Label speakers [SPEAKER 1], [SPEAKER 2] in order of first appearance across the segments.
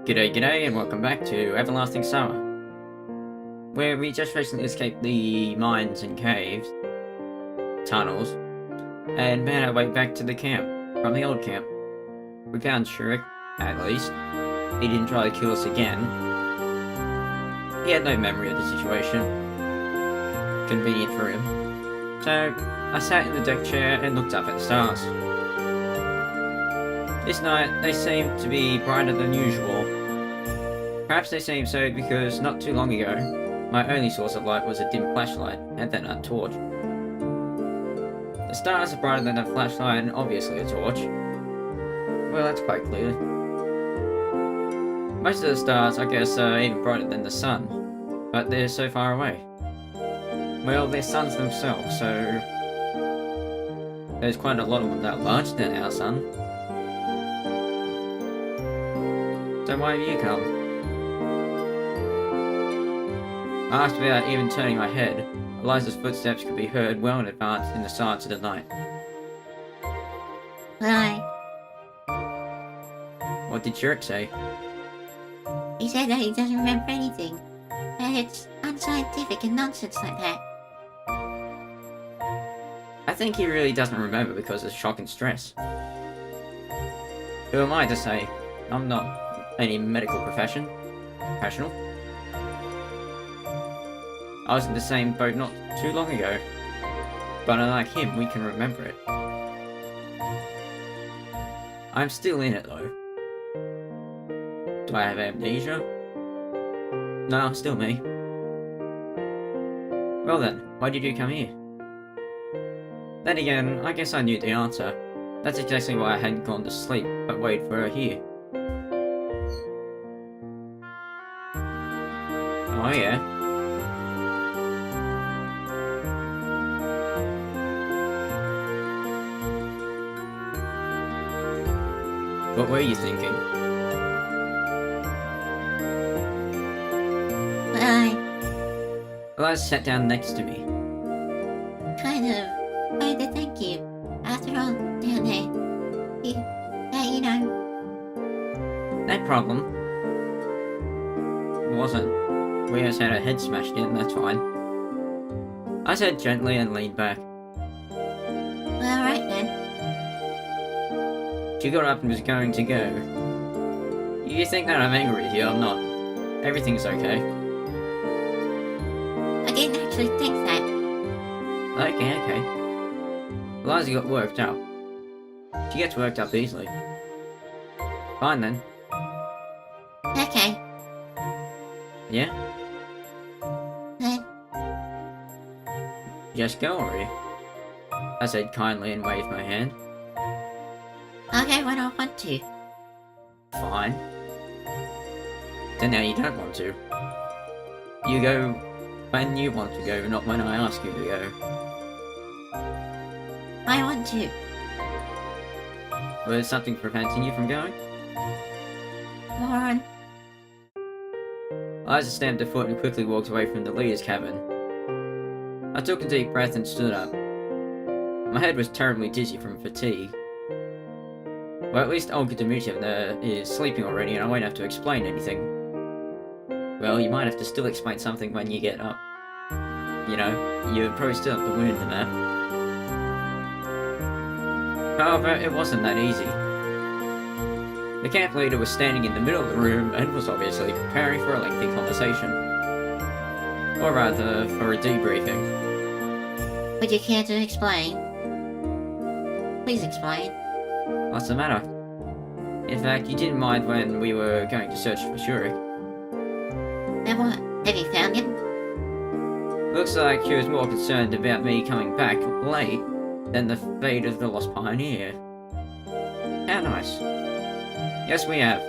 [SPEAKER 1] G'day, g'day, and welcome back to Everlasting Summer, where we just recently escaped the mines and caves, tunnels, and made our way back to the camp, from the old camp. We found Shurik, at least. He didn't try to kill us again. He had no memory of the situation. Convenient for him. So, I sat in the deck chair and looked up at the stars. This night, they seemed to be brighter than usual. Perhaps they seemed so because not too long ago, my only source of light was a dim flashlight, and then a torch. The stars are brighter than a flashlight and obviously a torch. Well, that's quite clear. Most of the stars, I guess, are even brighter than the sun, but they're so far away. Well, they're suns themselves, so there's quite a lot of them that are larger than our sun. So why have you come? I asked without even turning my head. Eliza's footsteps could be heard well in advance in the silence of the night.
[SPEAKER 2] Hi.
[SPEAKER 1] What did Shurik say?
[SPEAKER 2] He said that he doesn't remember anything. That it's unscientific and nonsense like that.
[SPEAKER 1] I think he really doesn't remember because of shock and stress. Who am I to say? I'm not any medical professional. I was in the same boat not too long ago, but unlike him, we can remember it. I'm still in it though. Do I have amnesia? No, still me. Well then, why did you come here? Then again, I guess I knew the answer. That's exactly why I hadn't gone to sleep, but waited for her here. Oh yeah? What were you thinking? Eliza sat down next to me.
[SPEAKER 2] Kind of thank you. After all, down there, you know.
[SPEAKER 1] No problem. It wasn't. We just had our heads smashed in, that's fine. I said gently and leaned back.
[SPEAKER 2] Well, alright then.
[SPEAKER 1] She got up and was going to go. You think that I'm angry with you? I'm not. Everything's okay.
[SPEAKER 2] I didn't actually think that.
[SPEAKER 1] Okay. Eliza got worked up. She gets worked up easily. Fine then.
[SPEAKER 2] Okay.
[SPEAKER 1] Yeah?
[SPEAKER 2] Then,
[SPEAKER 1] Just go, or I said kindly and waved my hand.
[SPEAKER 2] I'll go when I want to.
[SPEAKER 1] Fine. Then now you don't want to. You go when you want to go, not when I ask you to go.
[SPEAKER 2] I want to.
[SPEAKER 1] Was something preventing you from going?
[SPEAKER 2] Moron.
[SPEAKER 1] Eliza stamped her foot and quickly walked away from the leader's cabin. I took a deep breath and stood up. My head was terribly dizzy from fatigue. Well, at least Olga Dmitrievna is sleeping already and I won't have to explain anything. Well, you might have to still explain something when you get up. You know, you probably still have the wound and that. However, it wasn't that easy. The camp leader was standing in the middle of the room and was obviously preparing for a lengthy conversation. Or rather, for a debriefing.
[SPEAKER 2] Would you care to explain? Please explain.
[SPEAKER 1] What's the matter? In fact, you didn't mind when we were going to search for Shurik.
[SPEAKER 2] Then what? Have you found him?
[SPEAKER 1] Looks like she was more concerned about me coming back late than the fate of the lost pioneer. How nice. Yes, we have.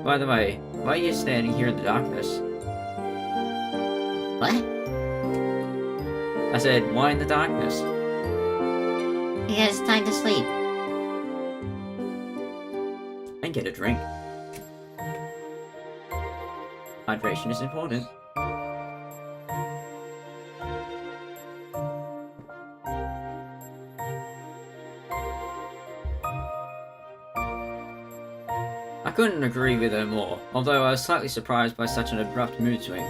[SPEAKER 1] By the way, why are you standing here in the darkness?
[SPEAKER 2] What?
[SPEAKER 1] I said, why in the darkness?
[SPEAKER 2] Because it's time to sleep.
[SPEAKER 1] And get a drink. Hydration is important. I couldn't agree with her more, although I was slightly surprised by such an abrupt mood swing.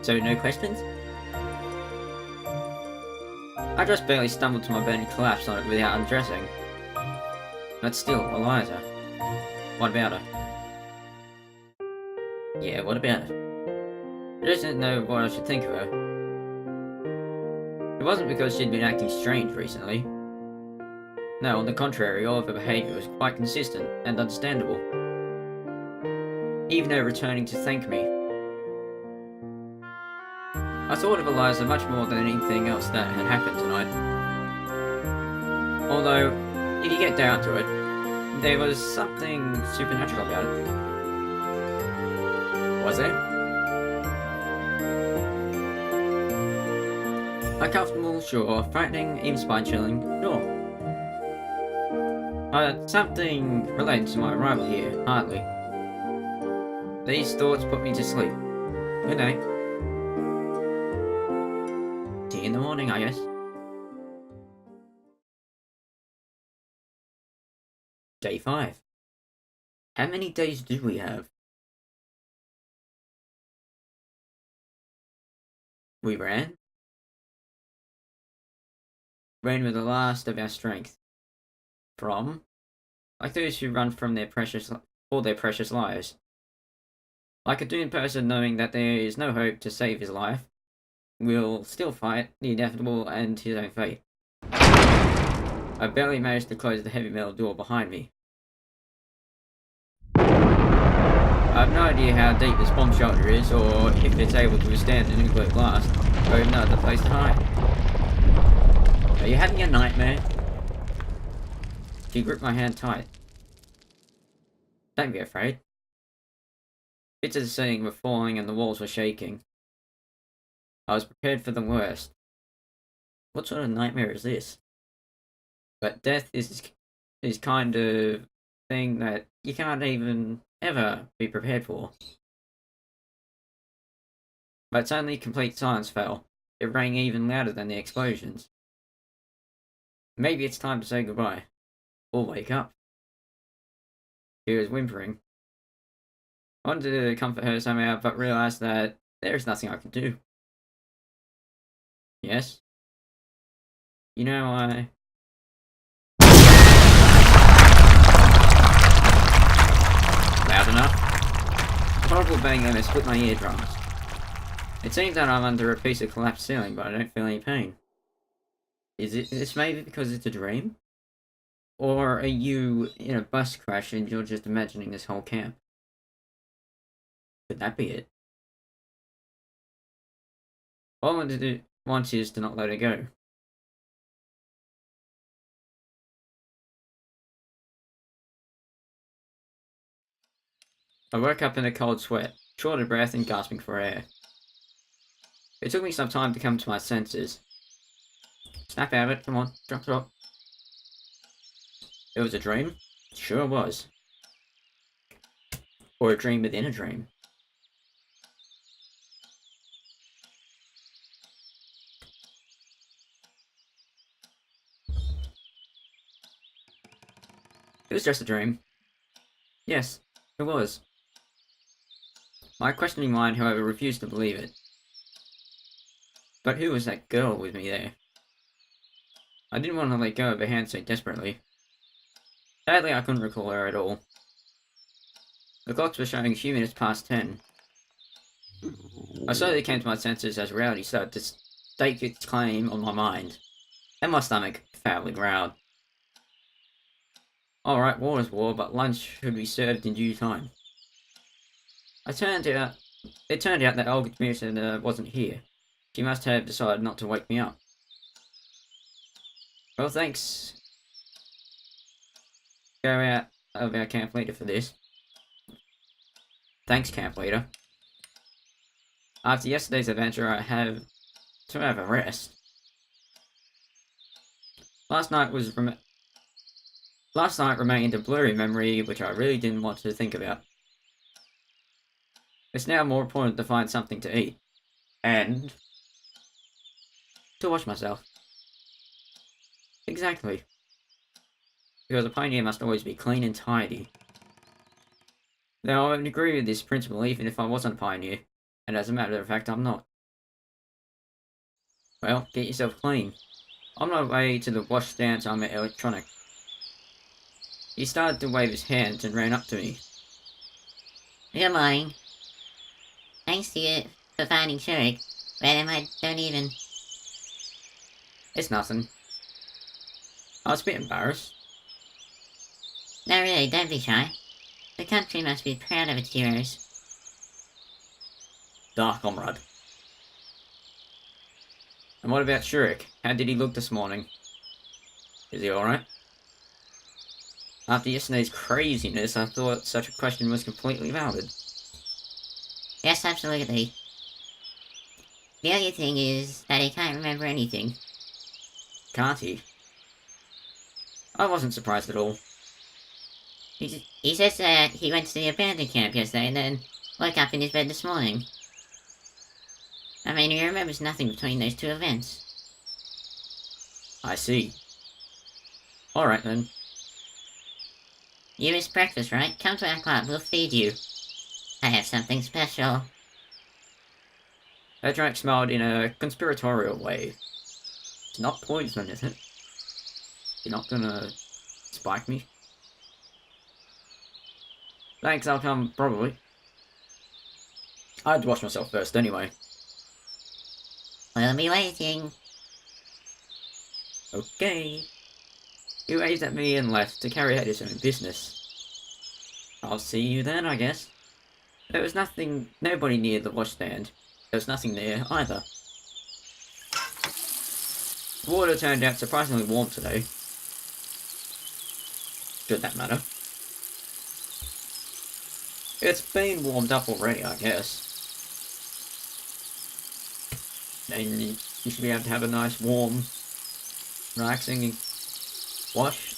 [SPEAKER 1] So, no questions? I just barely stumbled to my bed and collapsed on it without undressing. But still, Eliza. What about her? Yeah, what about her? I just didn't know what I should think of her. It wasn't because she'd been acting strange recently. No, on the contrary, all of her behaviour was quite consistent and understandable. Even her returning to thank me. I thought of Eliza much more than anything else that had happened tonight. Although, if you get down to it, there was something supernatural about it. Was there? Uncomfortable, sure. Frightening, even spine-chilling, sure. Something related to my arrival here, hardly. These thoughts put me to sleep. Good night. See you in the morning, I guess. Day 5. How many days do we have? We ran. Ran with the last of our strength. From? Like those who run from their precious lives. Like a doomed person knowing that there is no hope to save his life, will still fight the inevitable and his own fate. I barely managed to close the heavy metal door behind me. I have no idea how deep this bomb shelter is, or if it's able to withstand a nuclear blast, or even no other place to hide. Are you having a nightmare? She gripped my hand tight. Don't be afraid. Bits of the ceiling were falling and the walls were shaking. I was prepared for the worst. What sort of nightmare is this? But death is kind of thing that you can't even ever be prepared for. But suddenly complete silence fell. It rang even louder than the explosions. Maybe it's time to say goodbye. Or wake up. She was whimpering. I wanted to comfort her somehow, but realised that there is nothing I can do. Yes? You know, Loud enough? A horrible bang almost split my eardrums. It seems that I'm under a piece of collapsed ceiling, but I don't feel any pain. Is this maybe because it's a dream? Or are you in a bus crash and you're just imagining this whole camp? Could that be it? All I want is to not let her go. I woke up in a cold sweat, short of breath and gasping for air. It took me some time to come to my senses. Snap out of it, come on, drop. It was a dream? Sure it was. Or a dream within a dream. It was just a dream. Yes, it was. My questioning mind, however, refused to believe it. But who was that girl with me there? I didn't want to let go of her hand so desperately. Sadly, I couldn't recall her at all. The clocks were showing a few minutes past 10. I slowly came to my senses as reality started to stake its claim on my mind, and my stomach foully growled. Alright, war is war, but lunch should be served in due time. It turned out that Olga Dmitrievna wasn't here. She must have decided not to wake me up. Well, thanks. Go out of our camp leader for this. Thanks, camp leader. After yesterday's adventure, I have to have a rest. Last night remained a blurry memory which I really didn't want to think about. It's now more important to find something to eat. And to wash myself. Exactly. because a pioneer must always be clean and tidy. Now, I would agree with this principle even if I wasn't a pioneer, and as a matter of fact, I'm not. Well, get yourself clean. On my way to the washstand to my electronic. He started to wave his hands and ran up to me.
[SPEAKER 2] Good morning. Thanks to you for finding Shurik, but I don't even...
[SPEAKER 1] It's nothing. I was a bit embarrassed.
[SPEAKER 2] No, really, don't be shy. The country must be proud of its heroes.
[SPEAKER 1] Dark comrade. And what about Shurik? How did he look this morning? Is he alright? After yesterday's craziness, I thought such a question was completely valid.
[SPEAKER 2] Yes, absolutely. The only thing is that he can't remember anything.
[SPEAKER 1] Can't he? I wasn't surprised at all.
[SPEAKER 2] He says that he went to the abandoned camp yesterday and then woke up in his bed this morning. I mean, he remembers nothing between those two events.
[SPEAKER 1] I see. Alright then.
[SPEAKER 2] You missed breakfast, right? Come to our club, we'll feed you. I have something special.
[SPEAKER 1] Edrak smiled in a conspiratorial way. It's not poison, is it? You're not gonna spike me? Thanks, I'll come, probably. I had to wash myself first anyway.
[SPEAKER 2] We'll be waiting.
[SPEAKER 1] Okay. He waved at me and left to carry out his own business. I'll see you then, I guess. There was nobody near the washstand. There was nothing there either. The water turned out surprisingly warm today. Should that matter? It's been warmed up already, I guess. Then you should be able to have a nice, warm, relaxing wash.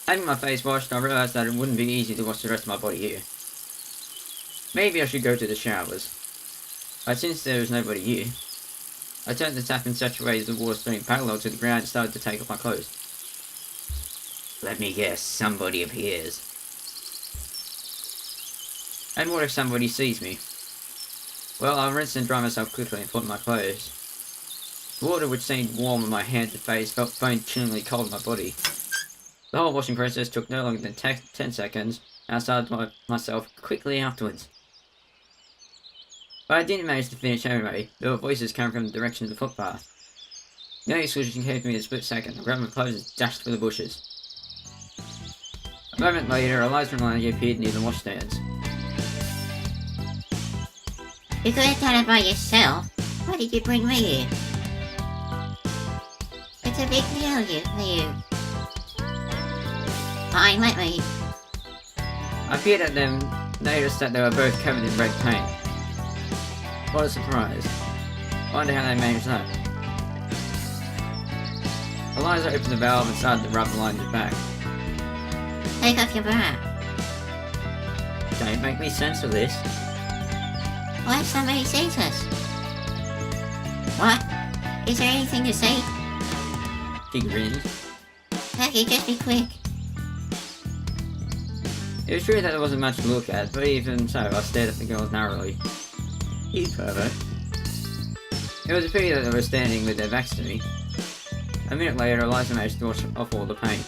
[SPEAKER 1] Having my face washed, I realised that it wouldn't be easy to wash the rest of my body here. Maybe I should go to the showers. But since there was nobody here, I turned the tap in such a way that the water stream parallel to the ground and started to take off my clothes. Let me guess, somebody appears. And what if somebody sees me? Well, I'll rinse and dry myself quickly and put on my clothes. The water, which seemed warm on my hands and face, felt bone-chillingly cold in my body. The whole washing process took no longer than 10 seconds, and I started myself quickly afterwards. But I didn't manage to finish anyway. There were voices coming from the direction of the footpath. The only solution came to me in a split second. I grabbed my clothes and dashed for the bushes. A moment later, Eliza and I appeared near the washstands.
[SPEAKER 2] You could have done it by yourself. Why did you bring me here? It's a big deal for you. Fine, let me.
[SPEAKER 1] I peered at them, noticed that they were both covered in red paint. What a surprise. Wonder how they managed that. Eliza opened the valve and started to rub the lines back.
[SPEAKER 2] Take off your bra.
[SPEAKER 1] Don't make me censor this.
[SPEAKER 2] What if somebody sees us? What? Is there anything to say?
[SPEAKER 1] She grinned.
[SPEAKER 2] Okay, just be quick.
[SPEAKER 1] It was true that there wasn't much to look at, but even so, I stared at the girls narrowly. You pervert. It was a pity that they were standing with their backs to me. A minute later, Eliza managed to wash off all the paint.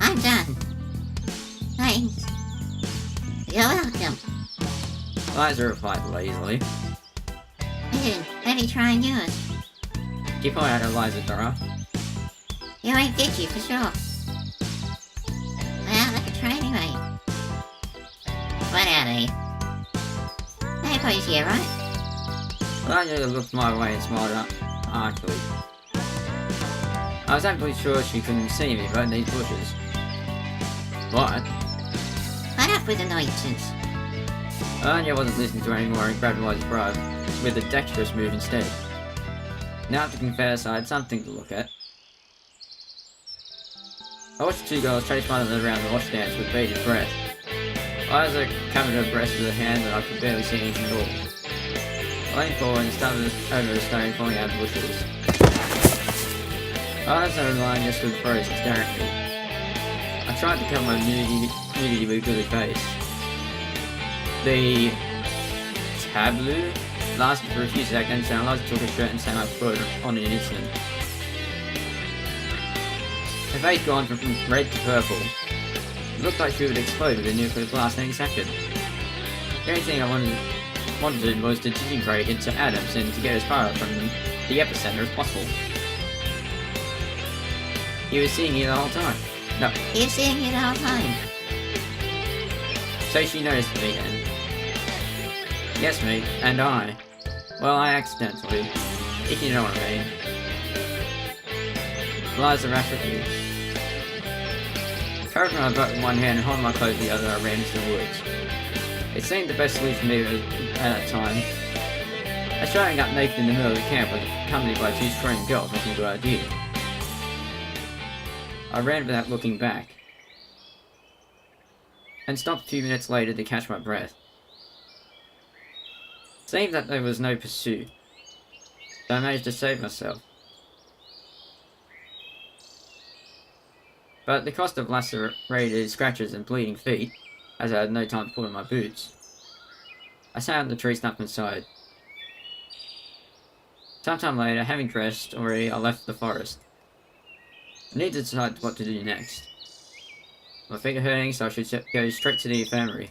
[SPEAKER 2] I'm done. Thanks. You're welcome.
[SPEAKER 1] Eliza replied lazily.
[SPEAKER 2] Listen, let me try and yours.
[SPEAKER 1] She pulled out Eliza's bra.
[SPEAKER 2] You won't get you for sure. Well, let me try anyway. What are they? Nobody's here, right?
[SPEAKER 1] Eliza looked my way and smiled up archly. I was absolutely sure she couldn't see me right in these bushes. What?
[SPEAKER 2] What up with the nonsense?
[SPEAKER 1] Anya wasn't listening to her anymore and grabbed Eliza's bra with a dexterous move instead. Now to confess, I had something to look at. I watched the two girls chase one another around the washstands with bated breath. Liza covered her breast with a hand that I could barely see anything at all. I leaned forward and started over a stone falling out of the bushes. Liza and Lion just stood frozen, staring at me. I tried to cover my nudity with a face. The tableau lasted for a few seconds, and Liza took her shirt and sat up for it on an instant. Her face gone from red to purple. It looked like she would explode with a nuclear blast any second. The only thing I wanted was to disintegrate into atoms and to get as far from the epicenter as possible. He was seeing it the whole time. No.
[SPEAKER 2] He was seeing it the whole time.
[SPEAKER 1] So she noticed me then. Yes, me, and I. Well, I accidentally. If you know what I mean. Liza rapidly. Carrying my butt in one hand and holding my clothes with the other, I ran into the woods. It seemed the best solution for me at that time. As showing up naked in the middle of the camp was accompanied by two screaming girls wasn't a good idea. I ran without looking back, and stopped a few minutes later to catch my breath. It seemed that there was no pursuit, so I managed to save myself. But at the cost of lacerated scratches and bleeding feet, as I had no time to put on my boots, I sat on the tree stump inside. Sometime later, having dressed already, I left the forest. I need to decide what to do next. My feet are hurting, so I should go straight to the infirmary.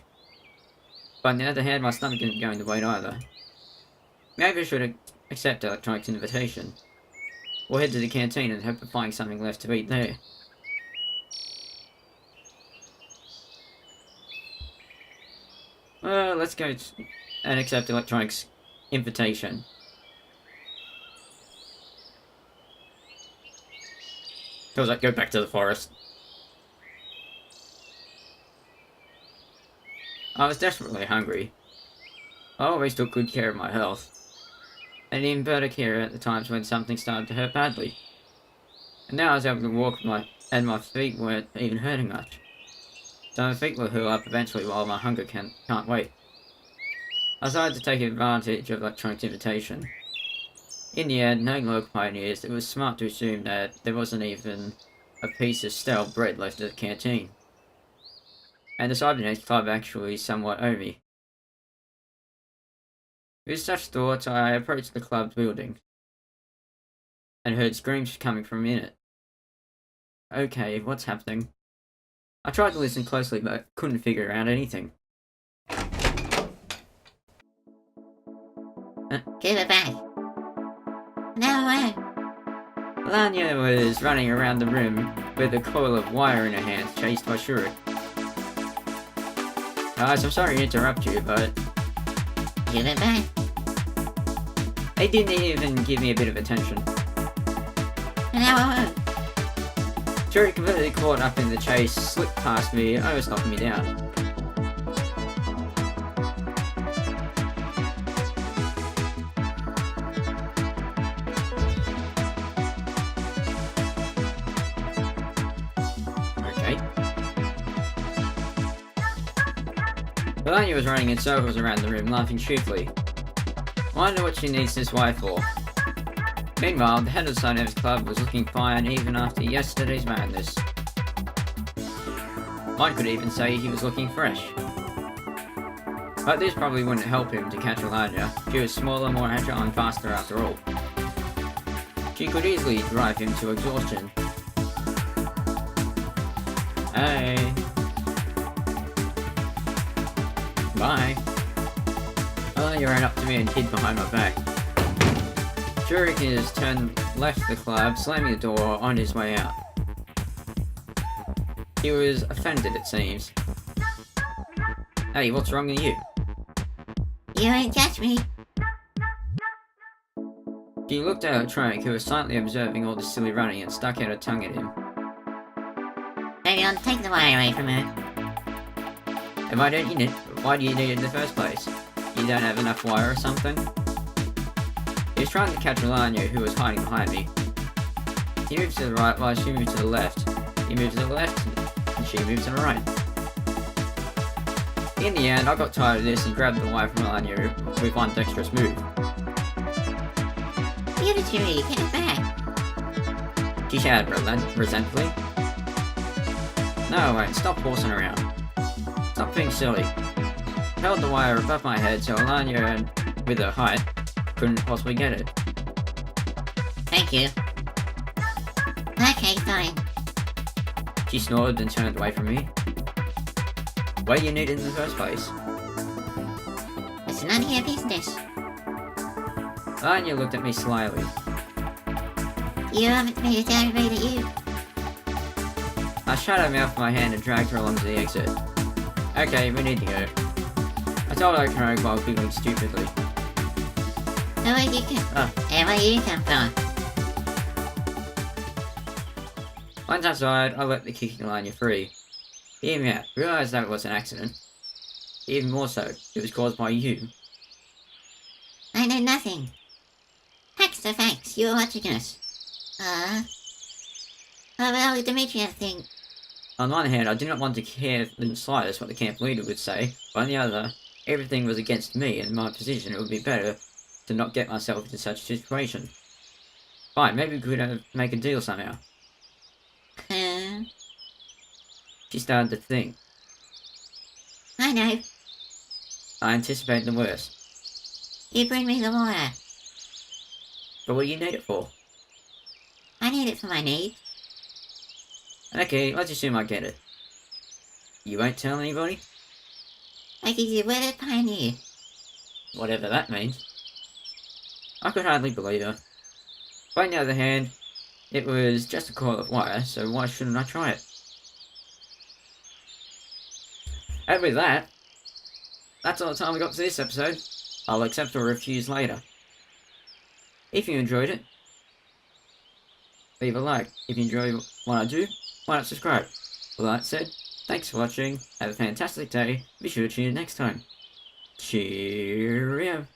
[SPEAKER 1] But on the other hand, my stomach isn't going to wait either. Maybe I should accept Electronic's invitation, or head to the canteen and hope to find something left to eat there. Let's go and accept Electronic's invitation. Feels like go back to the forest. I was desperately hungry. I always took good care of my health, and even better care at the times when something started to hurt badly. And now I was able to walk and my feet weren't even hurting much. So my feet will heal up eventually while my hunger can't wait. I decided to take advantage of Electronic's invitation. In the end, knowing local pioneers, it was smart to assume that there wasn't even a piece of stale bread left at the canteen. And the Cybernetics Club actually somewhat owed me. With such thoughts, I approached the club's building, and heard screams coming from in it. Okay, what's happening? I tried to listen closely, but couldn't figure out anything.
[SPEAKER 2] Give it back. No way.
[SPEAKER 1] Lanya was running around the room with a coil of wire in her hands, chased by Shurik. Guys, I'm sorry to interrupt you, but...
[SPEAKER 2] Give it back.
[SPEAKER 1] They didn't even give me a bit of attention.
[SPEAKER 2] No, I won't.
[SPEAKER 1] Shurik completely caught up in the chase, slipped past me, almost knocked me down. Melania was running in circles around the room, laughing cheerfully. I wonder what she needs this wire for. Meanwhile, the head of the Cybernetics Club was looking fine even after yesterday's madness. One could even say he was looking fresh. But this probably wouldn't help him to catch Melania. She was smaller, more agile, and faster after all. She could easily drive him to exhaustion. Hey. Bye. Melania ran up to me and hid behind my back. Shuriken left the club, slamming the door on his way out. He was offended, it seems. Hey, what's wrong with you?
[SPEAKER 2] You ain't catch me.
[SPEAKER 1] She looked at Electronic, who was silently observing all this silly running, and stuck out her tongue at him.
[SPEAKER 2] Semyon, take the wire away from her.
[SPEAKER 1] If I don't need it, why do you need it in the first place? You don't have enough wire or something? He was trying to catch Melania, who was hiding behind me. He moved to the right while she moved to the left. He moved to the left, and she moved to the right. In the end, I got tired of this and grabbed the wire from Melania with one dexterous move.
[SPEAKER 2] Give it to me, get it back.
[SPEAKER 1] She shouted resentfully. No, I won't. Stop horsing around. Stop being silly. I held the wire above my head so Melania, with her height, couldn't possibly get it.
[SPEAKER 2] Thank you. Okay, fine.
[SPEAKER 1] She snorted and turned away from me. Why do you need it in the first place?
[SPEAKER 2] It's none of your business.
[SPEAKER 1] Melania looked at me slyly.
[SPEAKER 2] You want me to tell everybody that you...
[SPEAKER 1] I shut her mouth with my hand and dragged her along to the exit. Okay, we need to go. I told her I cried while giggling stupidly.
[SPEAKER 2] Where you come from?
[SPEAKER 1] Once outside, I let the kicking Melania free. Hear me out. Realised that it was an accident. Even more so, it was caused by you.
[SPEAKER 2] I know nothing. Facts are facts, you're watching us. Oh well, Dimitri, I think.
[SPEAKER 1] On one hand, I did not want to care in the slightest what the camp leader would say, but on the other, everything was against me and my position. It would be better to not get myself into such a situation. Fine, maybe we could make a deal somehow. She started to think.
[SPEAKER 2] I know.
[SPEAKER 1] I anticipated the worst.
[SPEAKER 2] You bring me the wire.
[SPEAKER 1] But what do you need it for?
[SPEAKER 2] I need it for my needs.
[SPEAKER 1] Okay, let's assume I get it. You won't tell anybody?
[SPEAKER 2] I give you word of pioneer.
[SPEAKER 1] Whatever that means. I could hardly believe her. But on the other hand, it was just a coil of wire, so why shouldn't I try it? And with that, that's all the time we got for this episode. I'll accept or refuse later. If you enjoyed it, leave a like. If you enjoy what I do, why not subscribe? With that said, thanks for watching, have a fantastic day, be sure to tune in next time. Cheerio!